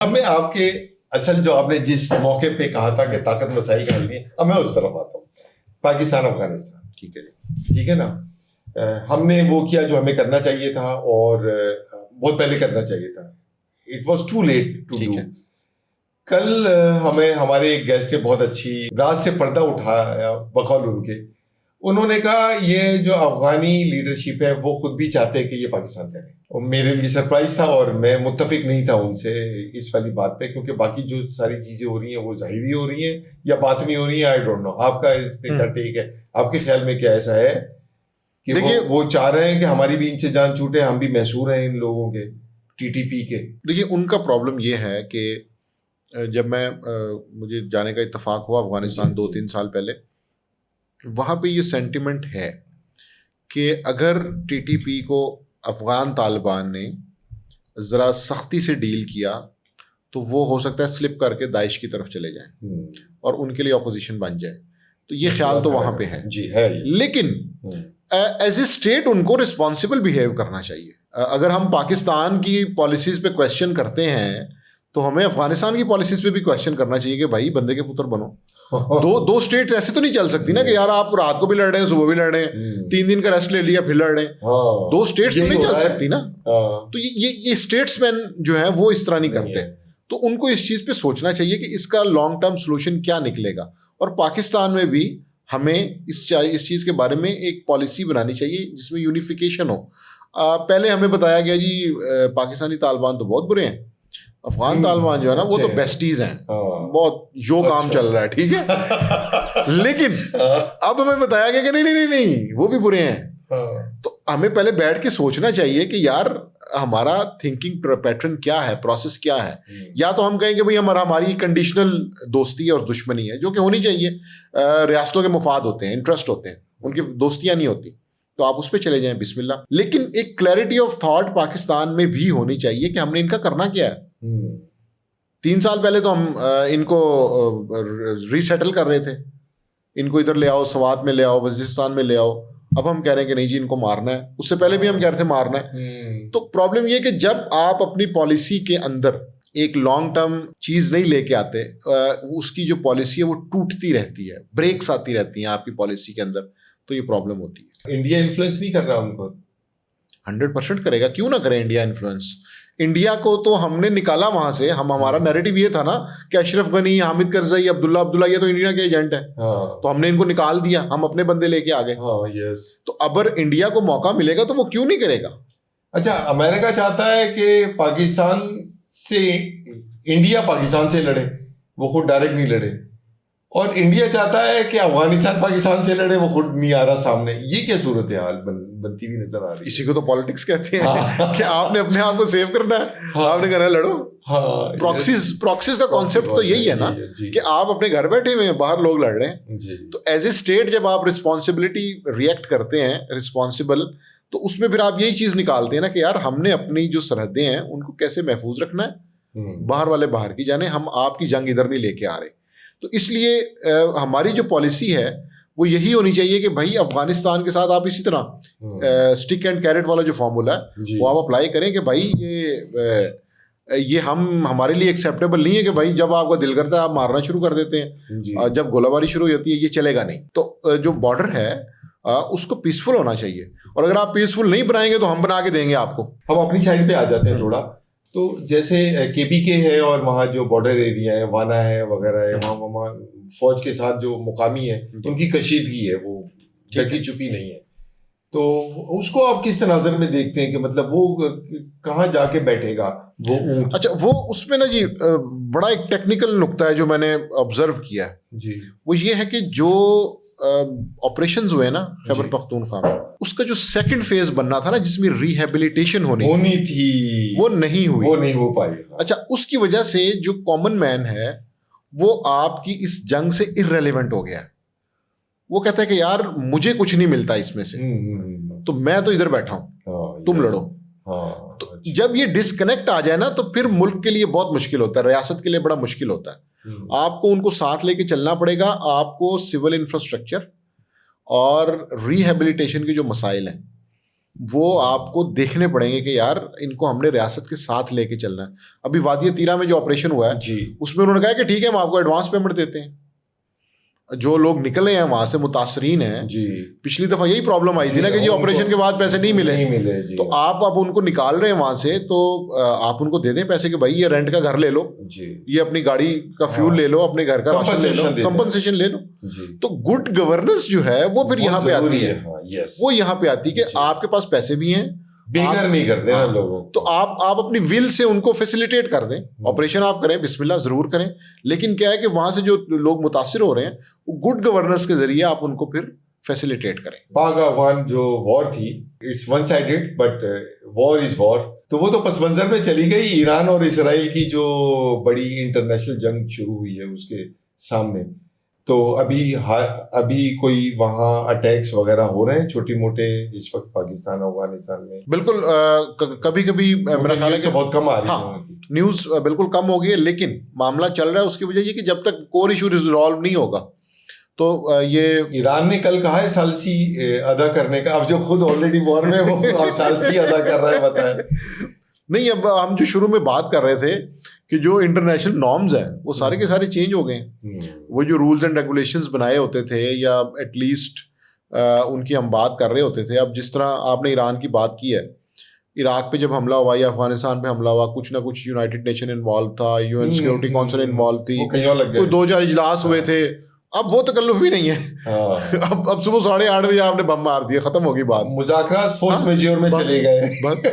अब मैं आपके असल जो आपने जिस मौके पे कहा था कि ताकत मसाइल का हल नहीं है, अब मैं उस तरफ आता हूँ। पाकिस्तान अफगानिस्तान, ठीक है, ठीक है ना। हमने वो किया जो हमें करना चाहिए था और बहुत पहले करना चाहिए था। It was too late to do. कल हमें हमारे एक गेस्ट ने बहुत अच्छी रात से पर्दा उठाया बकौल उनके। उन्होंने कहा ये जो अफगानी लीडरशिप है वो खुद भी चाहते हैं कि ये पाकिस्तान करे। और मेरे लिए सरप्राइज था और मैं मुत्तफिक नहीं था उनसे इस वाली बात पे, क्योंकि बाकी जो सारी चीजें हो रही हैं वो जाहिरी हो रही हैं या बातनी हो रही है। आई डोंट नो आपका इस पे क्या टेक है, आपके ख्याल में क्या ऐसा है कि वो चाह रहे हैं कि हमारी भी इनसे जान छूटे, हम भी मैसूर हैं इन लोगों के टीटीपी के। देखिए उनका प्रॉब्लम ये है कि जब मैं मुझे जाने का इत्तेफाक हुआ अफगानिस्तान 2-3 साल पहले, वहाँ पे ये सेंटिमेंट है कि अगर टीटीपी को अफगान तालिबान ने ज़रा सख्ती से डील किया तो वो हो सकता है स्लिप करके दाइश की तरफ चले जाएं और उनके लिए अपोजिशन बन जाए। तो ये ख्याल तो वहाँ पे है जी है, लेकिन एज ए स्टेट उनको रिस्पॉन्सिबल बिहेव करना चाहिए। अगर हम पाकिस्तान की पॉलिसीज़ पे क्वेश्चन करते हैं तो हमें अफगानिस्तान की पॉलिसीज़ पे भी क्वेश्चन करना चाहिए कि भाई बंदे के पुत्र बनो। दो स्टेट ऐसे तो नहीं चल सकती ना कि यार आप रात को भी लड़ रहे हैं सुबह भी लड़ रहे हैं, 3 दिन का रेस्ट ले लिया फिर लड़ रहे हैं। दो स्टेट्स तो नहीं चल सकती ना। तो ये स्टेट्समैन जो है वो इस तरह नहीं करते। तो उनको इस चीज़ पे सोचना चाहिए कि इसका लॉन्ग टर्म सोल्यूशन क्या निकलेगा। और पाकिस्तान में भी हमें इस चीज़ के बारे में एक पॉलिसी बनानी चाहिए जिसमें यूनिफिकेशन हो। पहले हमें बताया गया जी पाकिस्तानी तालिबान तो बहुत बुरे हैं, अफगान तालिबान जो है ना वो तो बेस्टीज हैं, बहुत जो काम चल रहा है, ठीक है। लेकिन अब हमें बताया गया कि नहीं वो भी बुरे हैं। तो हमें पहले बैठ के सोचना चाहिए कि यार हमारा थिंकिंग पैटर्न क्या है, प्रोसेस क्या है। या तो हम कहें कि भाई हमारी कंडीशनल दोस्ती और दुश्मनी है, जो कि होनी चाहिए। रियासतों के मुफाद होते हैं, इंटरेस्ट होते हैं, उनकी दोस्तियां नहीं होती, तो आप उस पर चले जाएं बिस्मिल्लाह। लेकिन एक क्लैरिटी ऑफ थॉट पाकिस्तान में भी होनी चाहिए कि हमने इनका करना क्या है। 3 साल पहले तो हम इनको रीसेटल कर रहे थे, इनको इधर ले आओ, सवात में ले आओ, वजीरिस्तान में ले आओ। अब हम कह रहे हैं कि नहीं जी इनको मारना है। उससे पहले भी हम कह रहे थे मारना है। तो प्रॉब्लम ये कि जब आप अपनी पॉलिसी के अंदर एक लॉन्ग टर्म चीज नहीं लेके आते, उसकी जो पॉलिसी है वो टूटती रहती है, ब्रेक्स आती रहती हैं आपकी पॉलिसी के अंदर, तो ये प्रॉब्लम होती है। इंडिया इन्फ्लुएंस नहीं कर रहा उनको? 100% करेगा, क्यों ना करे इंडिया इन्फ्लुएंस। इंडिया को तो हमने निकाला वहां से। हमारा नैरेटिव ये था ना कि अशरफ गनी, हामिद करजई, अब्दुल्ला ये तो इंडिया के एजेंट है। तो हमने इनको निकाल दिया, हम अपने बंदे लेके आ गए। तो अगर इंडिया को मौका मिलेगा तो वो क्यों नहीं करेगा। अच्छा, अमेरिका चाहता है कि पाकिस्तान से इंडिया पाकिस्तान से लड़े, वो खुद डायरेक्ट नहीं लड़े, और इंडिया चाहता है कि अफगानिस्तान पाकिस्तान से लड़े, वो खुद नहीं आ रहा सामने। ये क्या सूरत हाल बनती हुई नजर आ रही है? इसी को तो पॉलिटिक्स कहते हैं कि आपने अपने आप को सेव करना है, आपने कहना है लड़ो। प्रॉक्सीज का कॉन्सेप्ट तो यही है ना कि आप अपने घर बैठे हुए हैं, बाहर लोग लड़ रहे हैं। तो एज ए स्टेट जब आप रिस्पॉन्सिबिलिटी रिएक्ट करते हैं रिस्पॉन्सिबल, तो उसमें फिर आप यही चीज निकालते हैं ना कि यार हमने अपनी जो सरहदें हैं उनको कैसे महफूज रखना है। बाहर वाले बाहर की जाने, हम आपकी जंग इधर नहीं लेके आ रहे। तो इसलिए हमारी जो पॉलिसी है वो यही होनी चाहिए कि भाई अफगानिस्तान के साथ आप इसी तरह स्टिक एंड कैरेट वाला जो फॉर्मूला है वो आप अप्लाई करें कि भाई ये हमारे लिए एक्सेप्टेबल नहीं है कि भाई जब आपका दिल करता है आप मारना शुरू कर देते हैं, जब गोलाबारी शुरू हो जाती है, ये चलेगा नहीं। तो जो बॉर्डर है उसको पीसफुल होना चाहिए, और अगर आप पीसफुल नहीं बनाएंगे तो हम बना के देंगे आपको। हम अपनी साइड पे आ जाते हैं थोड़ा। तो जैसे केपीके है और वहाँ जो बॉर्डर एरिया है, वाना है वगैरह है, वहाँ फौज के साथ जो मुकामी है उनकी कशीदगी है, वो ढकी छुपी नहीं है। तो उसको आप किस तनाज़र में देखते हैं कि मतलब वो कहाँ जाके बैठेगा वो ऊंट? अच्छा, वो उसमें ना जी बड़ा एक टेक्निकल नुक्ता है जो मैंने ऑब्जर्व किया है जी, वो ये है कि जो ऑपरेशंस हुए ना खैबर पख्तूनख्वा में, उसका जो सेकंड फेज बनना था ना जिसमें रिहेबिलिटेशन होनी थी, वो नहीं हुई, वो नहीं हो पाई। अच्छा, उसकी वजह से जो कॉमन मैन है वो आपकी इस जंग से इररेलेवेंट हो गया। वो कहता है कि यार मुझे कुछ नहीं मिलता इसमें से, तो मैं तो इधर बैठा हूं, तुम लड़ो। तो जब ये डिस्कनेक्ट आ जाए ना तो फिर मुल्क के लिए बहुत मुश्किल होता है, रियासत के लिए बड़ा मुश्किल होता है। आपको उनको साथ लेके चलना पड़ेगा। आपको सिविल इंफ्रास्ट्रक्चर और रिहेबिलिटेशन के जो मसाइल हैं वो आपको देखने पड़ेंगे कि यार इनको हमने रियासत के साथ लेके चलना है। अभी वादिया तीरा में जो ऑपरेशन हुआ है जी उसमें उन्होंने कहा कि ठीक है हम आपको एडवांस पेमेंट देते हैं। जो लोग निकले हैं वहां से मुतासरीन हैं, जी, पिछली दफा यही प्रॉब्लम आई थी ना कि जी ऑपरेशन के बाद पैसे नहीं मिले जी, तो आप अब उनको निकाल रहे हैं वहां से, तो आप उनको दे दें पैसे कि भाई ये रेंट का घर ले लो जी, ये अपनी गाड़ी का फ्यूल ले लो, अपने घर का राशन ले लो, कंपनसेशन ले लो। जी, तो गुड गवर्नेंस जो है वो फिर यहाँ पे आती है, वो यहाँ पे आती है कि आपके पास पैसे भी हैं, बेघर नहीं करते हैं लोगों, तो आप अपनी विल से उनको फैसिलिटेट कर दें, ऑपरेशन आप करें, बिस्मिल्लाह जरूर करें। लेकिन क्या है कि वहां से जो लोग मुतासिर हो रहे हैं वो गुड गवर्नेंस के जरिए आप उनको फिर फैसिलिटेट करें। पाक अफगान जो वॉर थी, it's one sided but war is war, तो वो तो पस मंजर में चली गई। ईरान और इसराइल की जो बड़ी इंटरनेशनल जंग शुरू हुई है उसके सामने, तो अभी कोई वहाँ अटैक्स वगैरह हो रहे हैं छोटे मोटे इस वक्त पाकिस्तान अफगानिस्तान में? बिल्कुल, कभी कभी मेरा ख्याल है कि बहुत कम आ रही है। हाँ, न्यूज़ बिल्कुल कम हो गई है, लेकिन मामला चल रहा है। उसकी वजह ये कि जब तक कोर इशू रिजॉल्व नहीं होगा तो ये ईरान ने कल कहा है सालसी अदा करने का, अब जो खुद ऑलरेडी वॉर में वो अब सालसी अदा कर रहा है, बताए नहीं। अब हम जो शुरू में बात कर रहे थे कि जो इंटरनेशनल नॉर्म्स हैं वो सारे के सारे चेंज हो गए हैं। वो जो रूल्स एंड रेगुलेशंस बनाए होते थे या एटलीस्ट उनकी हम बात कर रहे होते थे, अब जिस तरह आपने ईरान की बात की है, इराक पे जब हमला हुआ या अफगानिस्तान पे हमला हुआ, कुछ ना कुछ यूनाइटेड नेशन इन्वॉल्व था, यूएन सिक्योरिटी काउंसिल इन्वॉल्व थी, कोई 2-4 इजलास हुए थे। अब वो तकल्लुफ भी नहीं है। अब सुबह 8:30 बजे आपने बम मार दिया, खत्म होगी बात, मुज़ाकरात फोर्स मेजर में चले गए बस।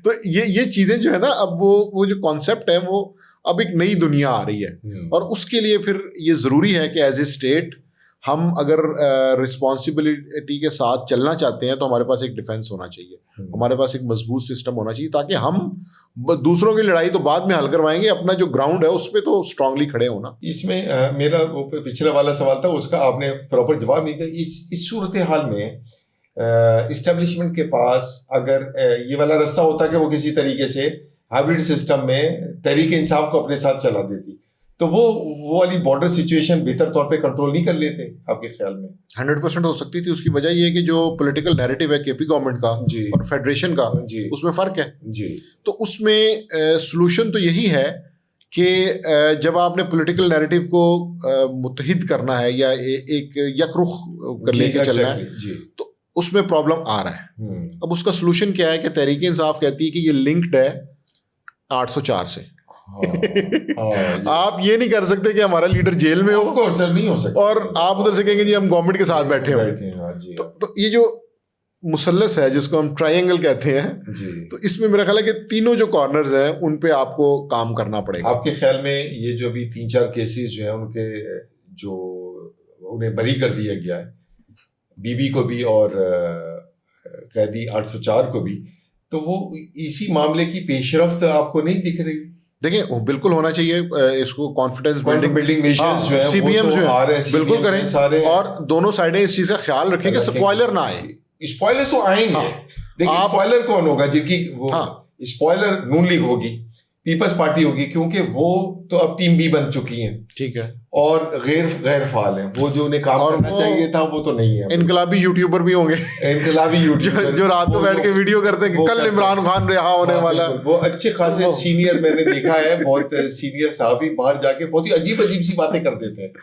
तो ये चीजें जो है ना, अब वो जो कॉन्सेप्ट है वो अब एक नई दुनिया आ रही है, और उसके लिए फिर ये जरूरी है कि एज ए स्टेट हम अगर रिस्पॉन्सिबिलिटी के साथ चलना चाहते हैं तो हमारे पास एक डिफेंस होना चाहिए, हमारे पास एक मजबूत सिस्टम होना चाहिए, ताकि हम दूसरों की लड़ाई तो बाद में हल करवाएंगे, अपना जो ग्राउंड है उस पर तो स्ट्रांगली खड़े होना। इसमें मेरा पिछला वाला सवाल था, उसका आपने प्रॉपर जवाब नहीं दिया। इस सूरत हाल में इस्टेब्लिशमें के पास अगर ये वाला रास्ता होता कि वो किसी तरीके से हाइब्रिड सिस्टम में तहरीक इंसाफ को अपने साथ चला देती, तो वो वाली बॉर्डर सिचुएशन बेहतर तौर पे कंट्रोल नहीं कर लेते आपके ख्याल में? 100% हो सकती थी। उसकी वजह ये है कि जो पॉलिटिकल नैरेटिव है केपी गवर्नमेंट का और फेडरेशन का, उसमें फ़र्क है जी। तो उसमें सॉल्यूशन तो यही है कि जब आपने पॉलिटिकल नैरेटिव को मुत्तहिद करना है या एक यकरुख कर लेके चलना है, तो उसमें प्रॉब्लम आ रहा है। अब उसका सॉल्यूशन क्या है कि तहरीक इंसाफ कहती है कि ये लिंक्ड है 804 से। आप ये नहीं कर सकते कि हमारा लीडर जेल में हो, सर नहीं हो सकता, और आप उधर से कहेंगे जी हम गवर्नमेंट के साथ बैठे हैं। तो ये जो मुसल्लस है जिसको हम ट्रायंगल कहते हैं, तो इसमें मेरा ख्याल है कि तीनों जो कॉर्नर्स हैं उन पे आपको काम करना पड़ेगा। आपके ख्याल में ये जो भी 3-4 केसेस जो हैं उनके जो उन्हें बरी कर दिया गया है, बीबी को भी और कैदी 804 को भी, तो वो इसी मामले की पेशरफ्त आपको नहीं दिख रही? देखिए वो बिल्कुल होना चाहिए, इसको कॉन्फिडेंस बिल्डिंग मेजर्स जो है सीबीएम जो है बिल्कुल करें सारे, और दोनों साइडें इस चीज का ख्याल रखें कि स्पॉइलर ना आए। स्पॉइलर तो आएंगे, देखिए स्पॉइलर कौन होगा? जिनकी वो स्पॉइलर नून लीग होगी, पीपल्स पार्टी होगी, क्योंकि वो तो अब टीम बी बन चुकी है, ठीक है, और गैर फाल है। वो जो उन्हें काम करना चाहिए था वो तो नहीं है। इनकलाबी यूट्यूबर भी होंगे, इनकलाबी यूट्यूबर जो रात को बैठ के वीडियो करते हैं, कल इमरान खान रिहा होने वाला, वो अच्छे खासे सीनियर मैंने देखा है, बहुत सीनियर साहब ही बाहर जाके बहुत ही अजीब सी बातें कर देते हैं।